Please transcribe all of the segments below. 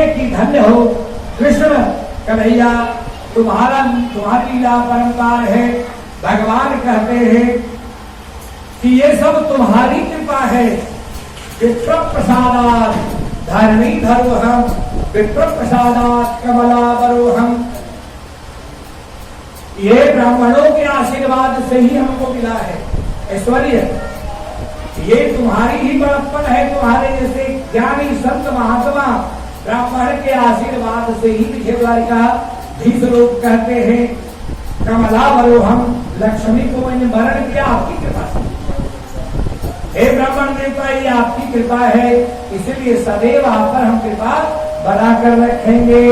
कि धन्य हो कृष्ण कन्हैया, तुम्हारी लीला परंपार है। भगवान कहते हैं कि ये सब तुम्हारी कृपा है। विप्र प्रसादात धरणी धरोहम, विप्र प्रसादात कमलावरोहम। ये ब्राह्मणों के आशीर्वाद से ही हमको मिला है ऐश्वर्य। ये तुम्हारी ही बड़प्पन है। तुम्हारे जैसे ज्ञानी संत महात्मा ब्राह्मण के आशीर्वाद से ही विजय द्वारिका धीस लोग कहते हैं कमलावरोहम, लक्ष्मी को मैंने वरण किया आपकी कृपा से। हे ब्राह्मण देवता, ये आपकी कृपा है, इसलिए सदैव आप पर हम कृपा बनाकर रखेंगे।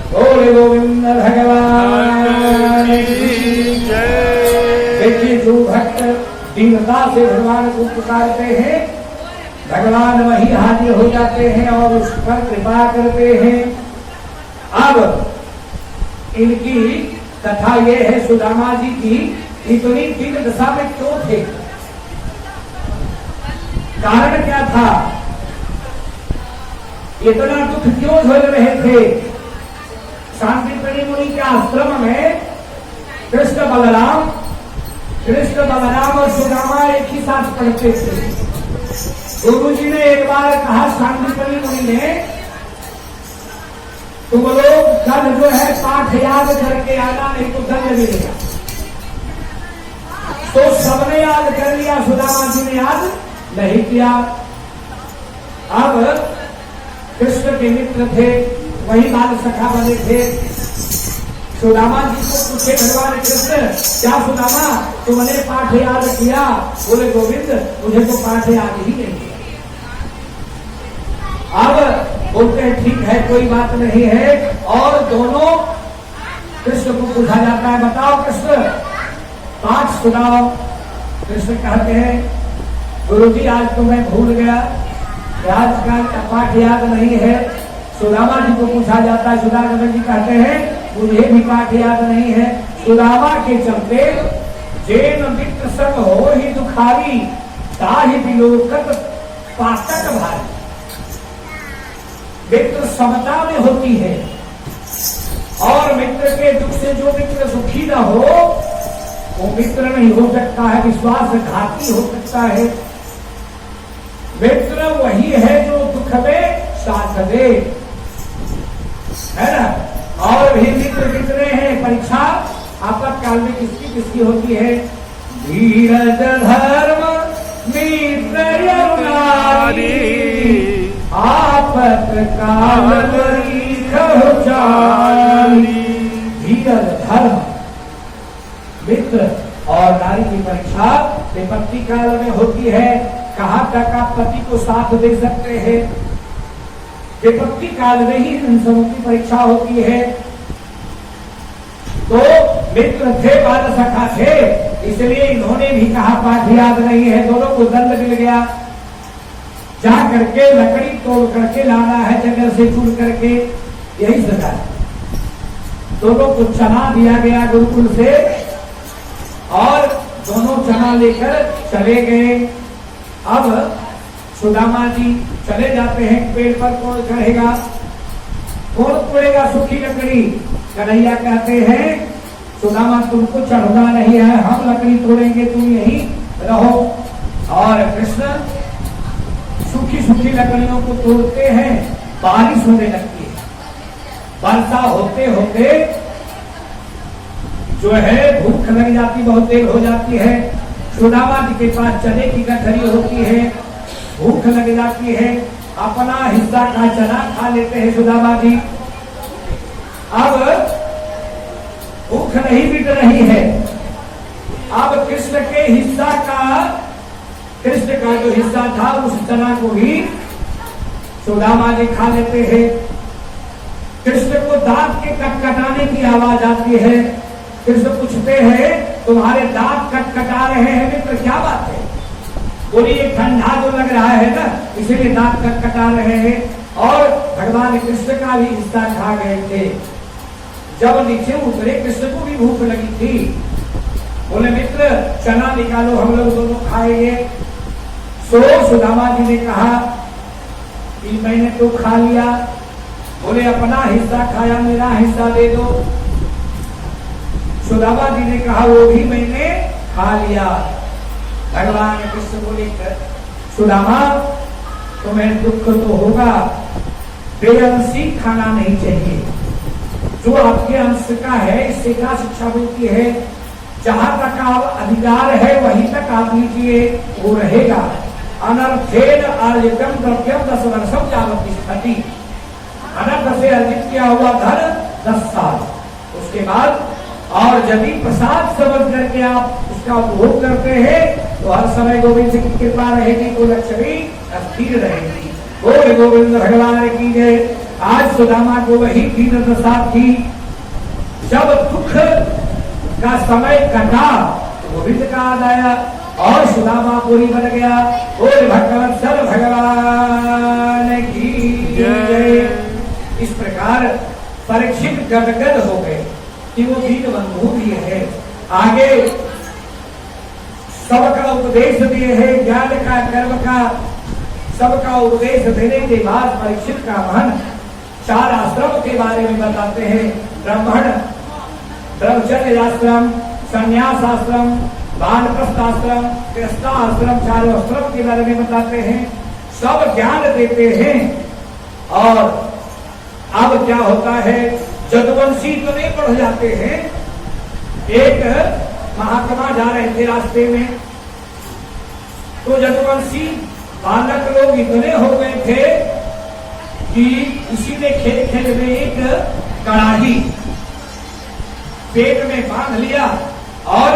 बोले गोविंद भगवान की जय। देखिए, जो भक्त दीनता से भगवान को पुकारते हैं, भगवान वही हाजिर हो जाते हैं और उस पर कृपा करते हैं। अब इनकी कथा ये है, सुदामा जी की इतनी दीन दशा में क्यों थे, कारण क्या था, इतना दुख क्यों झेल रहे थे। शांतिपनी मुनि के आश्रम में कृष्ण बलराम और सुदामा एक ही साथ पढ़ते थे। गुरु जी ने एक बार कहा शांतिपनी मुनि ने, तुम लोग कल जो है पाठ याद करके आना, नहीं तो दंड मिलेगा। तो सबने याद कर लिया, सुदामा जी ने याद नहीं किया। अब कृष्ण के मित्र थे, वही बाल सखा बने थे। सुदामा जी को पूछे भगवान कृष्ण, क्या सुदामा तुमने पाठ याद किया? बोले गोविंद, मुझे तो पाठ याद ही नहीं किया। अब बोलते हैं ठीक है, कोई बात नहीं है। और दोनों कृष्ण को पूछा जाता है, बताओ कृष्ण पाठ सुनाओ। कृष्ण कहते हैं, गुरु जी आज तो मैं भूल गया, आज का पाठ याद नहीं है। सुदामा जी को पूछा जाता है, सुदामा जी कहते हैं मुझे भी पाठ याद नहीं है। सुदामा के चलते जैन मित्र संग हो ही दुखारी, ताहि विलोकत पातक भारी। मित्र समता में होती है, और मित्र के दुख से जो मित्र सुखी न हो वो मित्र नहीं हो सकता है, विश्वासघाती हो सकता है। मित्र वही है जो दुख में साथ दे, है ना। और भी मित्र कितने हैं, परीक्षा आपातकाल में किसकी किसकी होती है। धीरज धर्म मित्र यरुनारी, आपतकाल धीरज धर्म मित्र और नारी की परीक्षा विपत्ति काल में होती है। कहाँ तक आप पति को साथ दे सकते हैं, विपत्ति काल में ही इन सबों की परीक्षा होती है। तो मित्र थे, बाल सखा थे, इसलिए इन्होंने भी कहा पाठ याद नहीं है। दोनों को दंड मिल गया, जा करके लकड़ी तोड़ करके लाना है जंगल से चुन करके, यही सजा है। दोनों को चना दिया गया गुरुकुल से, और दोनों चना लेकर चले गए। अब सुदामा जी चले जाते हैं, पेड़ पर कौन चढ़ेगा, कौन तोड़ेगा सूखी लकड़ी। कन्हैया कहते हैं सुदामा तुमको चढ़ना नहीं है, हम लकड़ी तोड़ेंगे, तुम यहीं रहो। और कृष्ण सूखी सूखी लकड़ियों को तोड़ते हैं, बारिश होने लगती है। वर्षा होते होते जो है भूख लग जाती, बहुत देर हो जाती है। सुदामा जी के पास चने की गठरी होती है, भूख लग जाती है, अपना हिस्सा का चना खा लेते हैं सुदामा जी। अब भूख नहीं मिट रही है, अब कृष्ण के हिस्सा का, कृष्ण का जो हिस्सा था उस चना को भी सुदामा जी खा लेते हैं। कृष्ण को दांत के कटकटाने की आवाज आती है। कृष्ण पूछते हैं तुम्हारे दांत कटकटा रहे हैं मित्र, क्या बात है? बोली ये ठंडा जो लग रहा है ना, इसीलिए दांत कटकटा रहे हैं। और भगवान कृष्ण का भी हिस्सा खा गए थे। जब नीचे उतरे कृष्ण को भी भूख लगी थी, बोले मित्र चना निकालो, हम लोग दोनों खाएंगे। सो सुदामा जी ने कहा कि मैंने तो खा लिया, बोले अपना हिस्सा खाया, मेरा हिस्सा दे दो। सुदामा जी ने कहा वो भी मैंने खा लिया। भगवान कृष्ण बोले सुदामा तुम्हें दुख तो होगा, बेअंशी खाना नहीं चाहिए। जो आपके अंश का है इससे क्या शिक्षा मिलती है? जहां तक आप अधिकार है वहीं तक आप लीजिए, वो रहेगा। अनर्थेन अर्जितम द्रव्यम 10 वर्षम यावत् तिष्ठति। अनर्थ से अर्जित किया हुआ धन 10 साल, उसके बाद और यदि प्रसाद समझ करके आप उसका उपभोग करते हैं तो हर समय गोविंद की कृपा रहेगी, तो लक्ष्मी स्थिर रहेगी। बोले गोविंद भगवान की जय। आज सुदामा को वही दीन दशा थी, जब दुख का समय कटा तो गोविंद का याद आया और सुदामा पूरी बन गया। बोले भगवत सल भगवान की जय। इस प्रकार परीक्षित गदगद हो गए कि वो दीन बंधु भी है। आगे सबका उपदेश दिए है, ज्ञान का कर्म का सबका उपदेश देने के बाद परीक्षित का मन 4 आश्रम के बारे में बताते हैं। ब्राह्मण ब्रह्मचर्य आश्रम, संन्यास आश्रम, वानप्रस्थ आश्रम, गृहस्थाश्रम, 4 आश्रम के बारे में बताते हैं, सब ज्ञान देते हैं। और अब क्या होता है, जदुवंशी इतने बढ़ जाते हैं। एक महात्मा जा रहे थे रास्ते में, तो जदुवंशी बालक लोग इतने हो गए थे कि किसी ने खेल खेल में एक कड़ाही पेट में बांध लिया और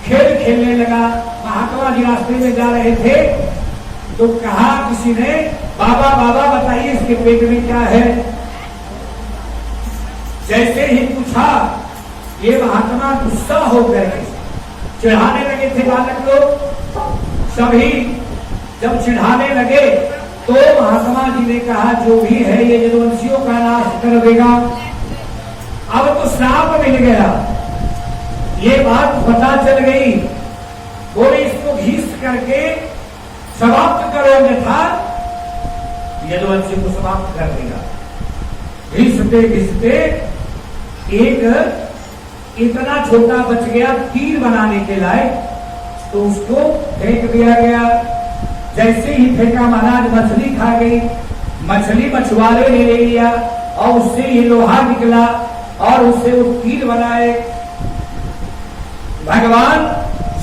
खेल खेलने लगा। महात्मा जी रास्ते में जा रहे थे तो कहा किसी ने, बाबा बाबा बताइए इसके पेट में क्या है। जैसे ही पूछा, ये महात्मा गुस्सा हो गए, चिढ़ाने लगे थे बालक लोग। सभी जब चिढ़ाने लगे तो महात्मा जी ने कहा जो भी है ये जदुवंशियों का नाश कर देगा। अब तो श्राप मिल गया, ये बात पता चल गई। बोले इसको घीस करके समाप्त करो, अन्यथा यदुवंशी को समाप्त कर देगा। घिसते घिसते एक इतना छोटा बच गया तीर बनाने के लायक, तो उसको फेंक दिया गया। जैसे ही फेंका महाराज मछली खा गई। मछली मछुआरे ने ले लिया और उससे ही लोहा निकला और उससे वो तीर बनाए। भगवान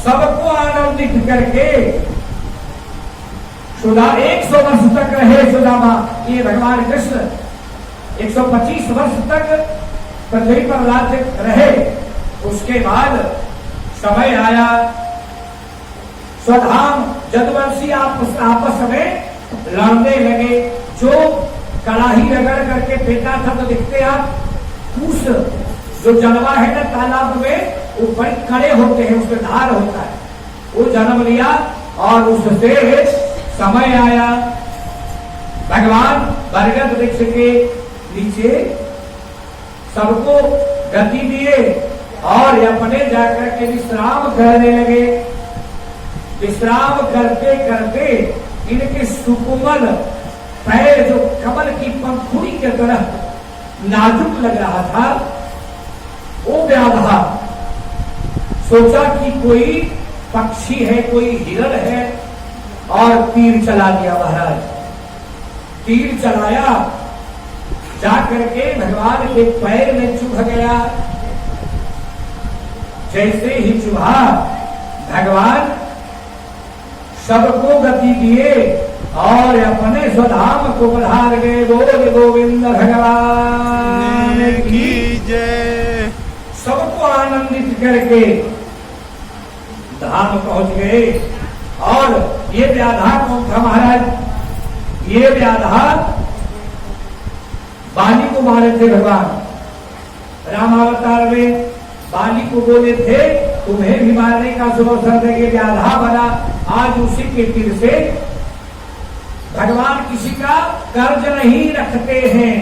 सबको आनंदित करके 100 वर्ष तक रहे सुदामा। ये भगवान कृष्ण 125 वर्ष तक पृथ्वी पर राज्य रहे। उसके बाद समय आया, स्वधाम जदुवंशी आपस में लड़ने लगे। जो कड़ाही रगड़ करके फेंका था, तो देखते आप कुछ जो जनवा है ना तालाब में, वो बड़े कड़े होते हैं, उसमें धार होता है, वो जन्म लिया और उससे समय आया। भगवान बरगद वृक्ष के नीचे सबको गति दिए और अपने जाकर के विश्राम करने लगे। विश्राम करते करते इनके सुकोमल पैर जो कमल की पंखुड़ी के तरह नाजुक लग रहा था, वो व्याधा सोचा कि कोई पक्षी है, कोई हिरण है, और तीर चला दिया। महाराज तीर चलाया, जाकर के भगवान के पैर में चुभ गया। जैसे ही चुभा, भगवान सबको गति दिए और अपने स्वधाम को पधार गए। बोले गोविंद भगवान की जय। सबको आनंदित करके धाम पहुंच गए। और ये व्याधा कौन था महाराज? ये व्याधा बाली को मारे थे भगवान रामावतार में। बाली को बोले थे तुम्हें भी मारने का शुभ अवसर देंगे, व्याधा बना। आज उसी के तीर से भगवान किसी का कर्ज नहीं रखते हैं।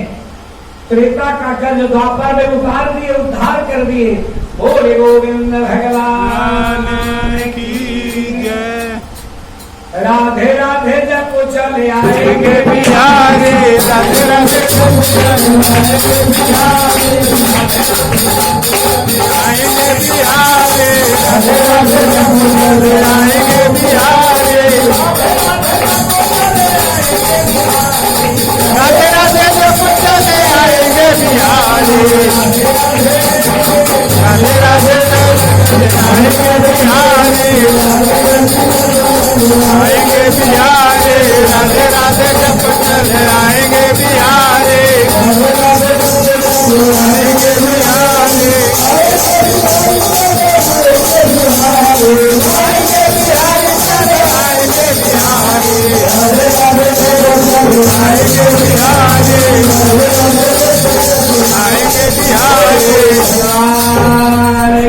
त्रेता का कर्ज द्वापर में उतार दिए, उद्धार कर दिए। बोले गोविंद भगवान की जय। राधे राधे जप को चले आएंगे बिहारी राधे राधे जप आएंगे बिहारी राधे राधे आएंगे बिहारी राधे राधे जप चले आएंगे बिहारी राधे राधे आएंगे बिहारी आएंगे बिहारी राधे राधे जप चले आएंगे बिहारी आएंगे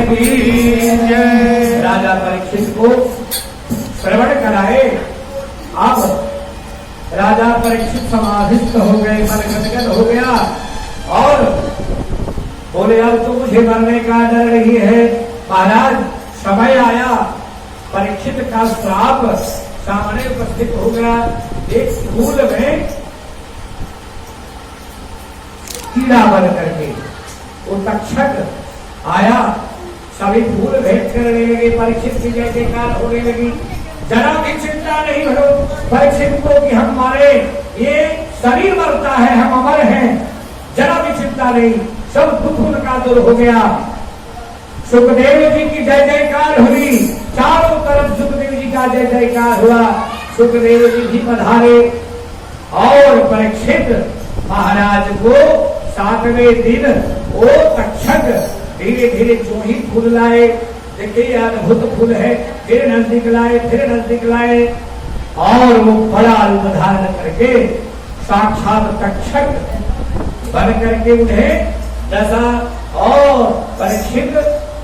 बिहारी राजा परीक्षित को श्रवण कराए। अब राजा परीक्षित समाधिस्थ हो गए, मन गदगद हो गया और बोले अब तो मुझे मरने का डर नहीं है महाराज। समय आया, परीक्षित का श्राप सामने उपस्थित हो गया। एक फूल में कीड़ा बन करके वो तक्षक आया, सभी फूल भेंट करने लगे, परीक्षित की जय जयकार होने लगी। जरा भी चिंता नहीं हो परीक्षित को कि हम मारे, ये शरीर मरता है, हम अमर हैं, जरा भी चिंता नहीं, सब दुख उनका दूर हो गया। सुखदेव जी की जय जयकार हुई, चारों तरफ सुखदेव जी का जय जयकार हुआ। सुखदेव जी भी पधारे और परीक्षित महाराज को 7वें दिन वो तक्षक धीरे धीरे जो ही फूल लाए, देखिए अद्भुत फूल है, फिर नजदीक लाए और वो बड़ा रूप धारण करके साक्षात तक्षक बन करके उन्हें दशा और परीक्षित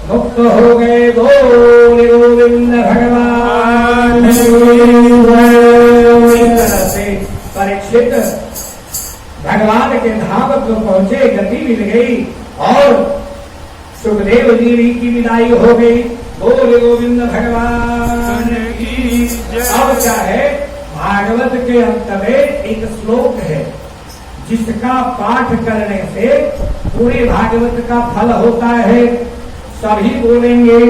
मुक्त हो गए। बोले गोविंद भगवान। इस तरह से परीक्षित भगवान के धाम को पहुंचे, गति मिल गई और सुखदेव जी की विदाई हो गई। बोले गोविंद भगवान की जय। अब क्या है, भागवत के अंत में एक श्लोक है जिसका पाठ करने से पूरे भागवत का फल होता है। सभी बोलेंगे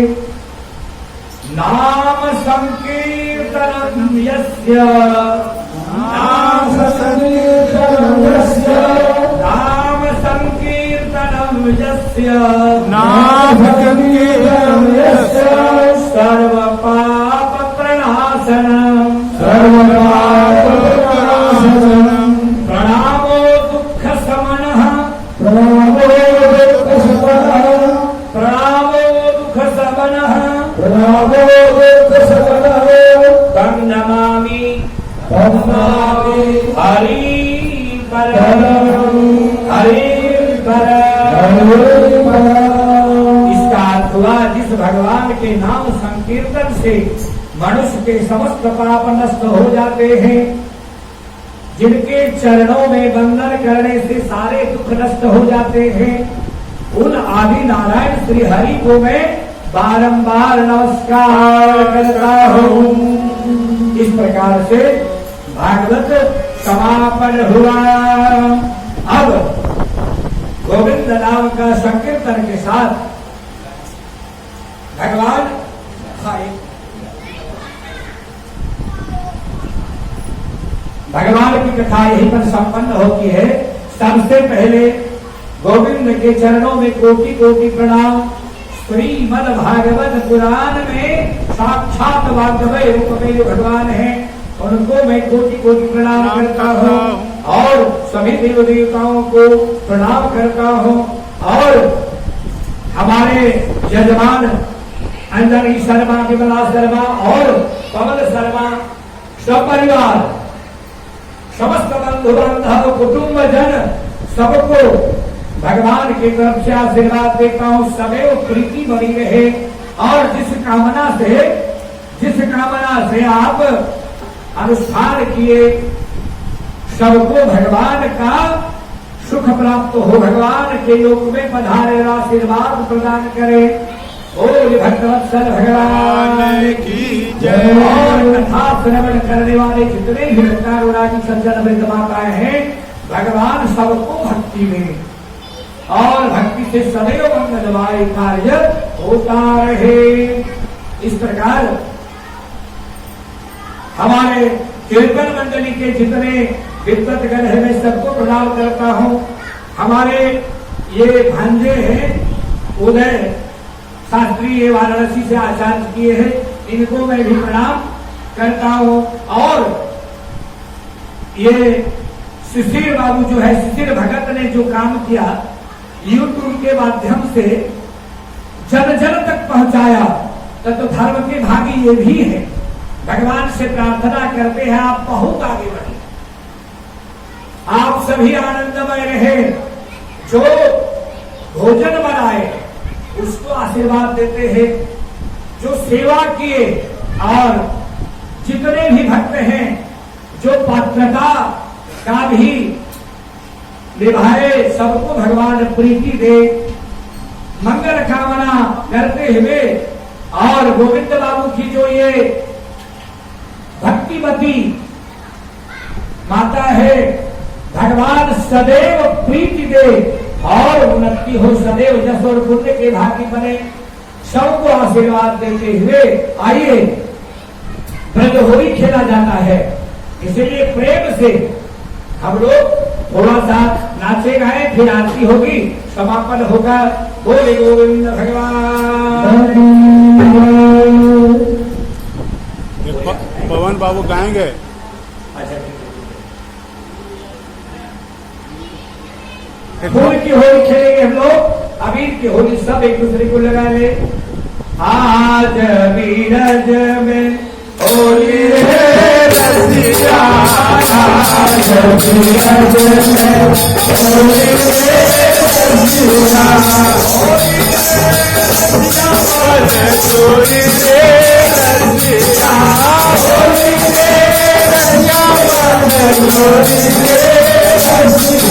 नाम संकीर्तनम यस्य, नाम संकीर्तनम यस्य, नाम संकीर्तनम यस्य, नाम संकीर्तनम यस्य, सर्व पाप प्रणाशनम, सर्व पाप प्रणाशनम, प्रणामो दुःख समनः, प्रणामो दुःख समनः, प्रणामो दुःख समनः, प्रणामो दुःख समनः, तं नमामि नमामि हरि परम, हरि परम। इसका अर्थ हुआ जिस भगवान के नाम संकीर्तन से मनुष्य के समस्त पाप नष्ट हो जाते हैं, जिनके चरणों में वंदन करने से सारे दुख नष्ट हो जाते हैं, उन आदि नारायण श्री हरि को मैं बारंबार नमस्कार करता हूँ। इस प्रकार से भागवत समापन हुआ। अब गोविंद नाम का संकीर्तन के साथ भगवान भगवान की कथा यहीं पर संपन्न होती है। सबसे पहले गोविंद के चरणों में कोटि कोटि प्रणाम। श्रीमद् भागवत पुराण में साक्षात वाग्देव रूप में जो भगवान हैं उनको मैं कोटि कोटि प्रणाम करता हूँ और सभी देव देवताओं को प्रणाम करता हूँ। और हमारे यजमान अंजनी शर्मा, विमला शर्मा और पवन शर्मा सपरिवार समस्त बंधु बांधव कुटुंब जन सबको भगवान की तरफ से आशीर्वाद देता हूँ। सदैव प्रीति बनी रहे और जिस कामना से आप अनुष्ठान किए सबको भगवान का सुख प्राप्त हो, भगवान के योग में पधारे आशीर्वाद प्रदान करे। बोल भक्तवत्सल भगवान की जय। और कथा श्रवण करने वाले जितने भी भक्तारूढ़ी सज्जन वृंद माताएं हैं, भगवान सबको भक्ति में और भक्ति से सदैव मंगलमय कार्य होता रहे। इस प्रकार हमारे कीर्तन मंडली के जितने विद्वतगण है, मैं सबको प्रणाम करता हूँ। हमारे ये भांजे हैं उदय शास्त्री, ये वाराणसी से आचार्य किए हैं, इनको मैं भी प्रणाम करता हूँ। और ये शिशिर बाबू जो है, शिशिर भगत ने जो काम किया YouTube के माध्यम से जन जन तक पहुंचाया, तो धर्म के भागी ये भी है। भगवान से प्रार्थना करते हैं आप बहुत आगे बढ़े, आप सभी आनंदमय रहे। जो भोजन बनाए उसको आशीर्वाद देते हैं, जो सेवा किए और जितने भी भक्त हैं जो पात्रता का भी निभाए, सबको भगवान प्रीति दे, मंगल कामना करते हुए। और गोविंद बाबू की जो ये भक्तिमती माता है, भगवान सदैव प्रीति दे और उन्नति हो, सदैव जस और पुण्य के भागी बने, सबको आशीर्वाद देते हुए आइए ब्रज होली खेला जाता है। इसलिए प्रेम से हम लोग थोड़ा सा नाचे गाए, फिर आरती होगी, समापन होगा। बोले गोविंद भगवान। पवन बाबू गाएंगे। अच्छा, फूल की होली खेलेंगे हम लोग, अबीर की होली सब एक दूसरे को लगा ले। आज बीरज में होली रे रसिया, आज बीरज में होली रे रसिया, होली रे रसिया, होली रे रसिया, होली रे रसिया,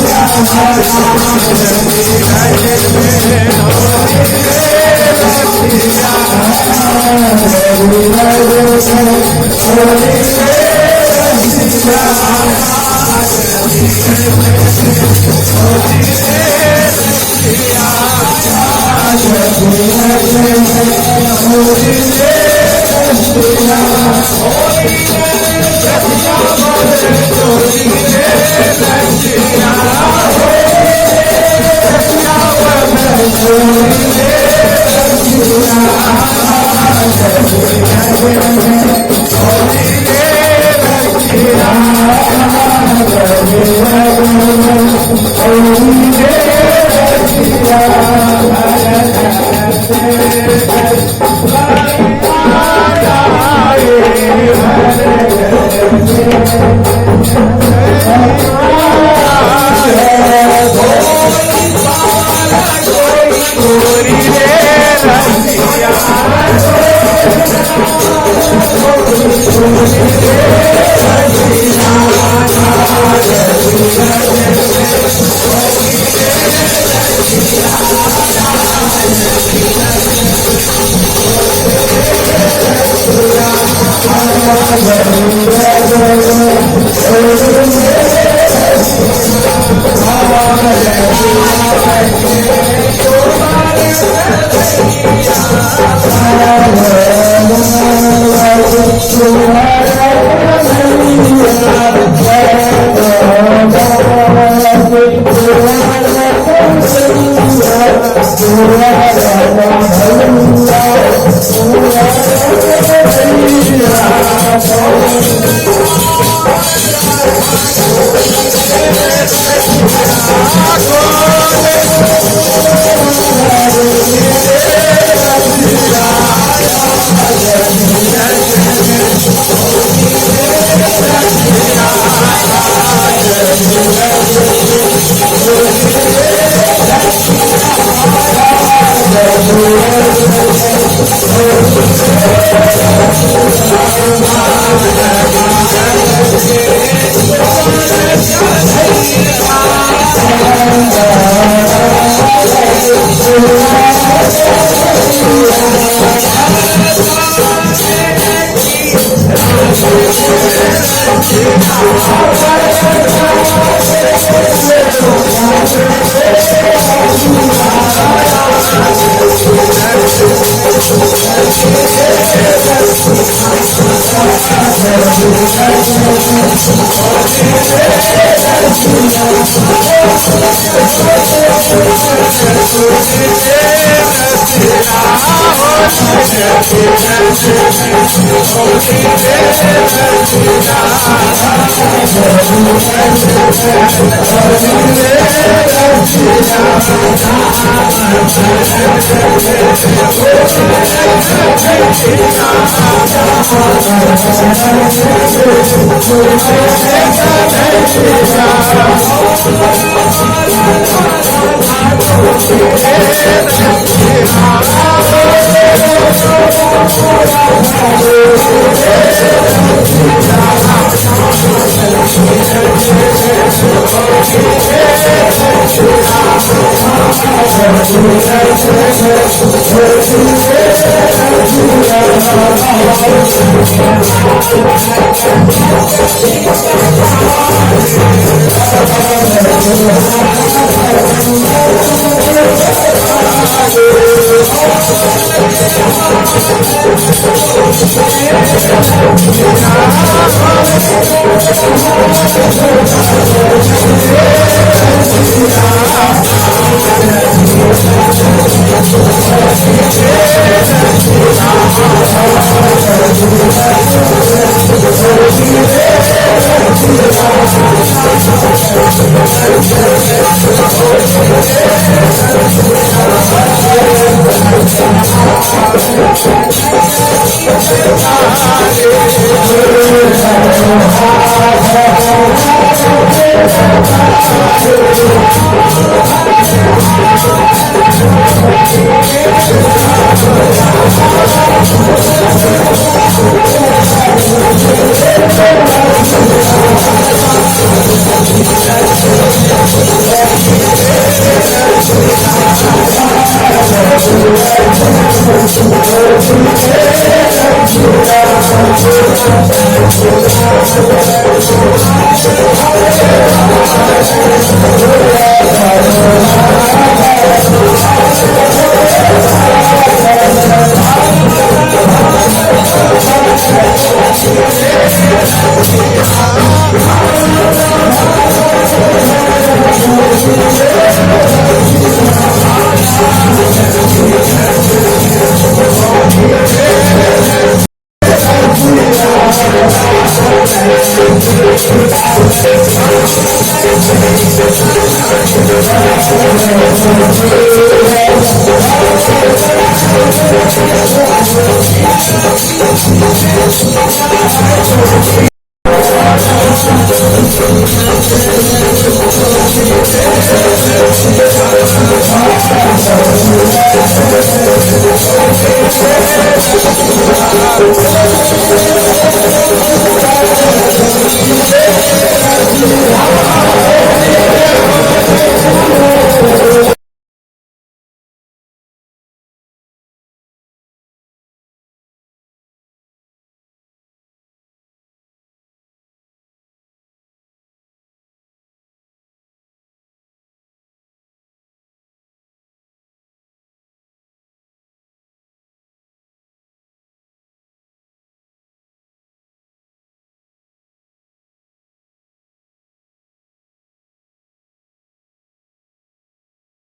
Thank you. Hallelujah.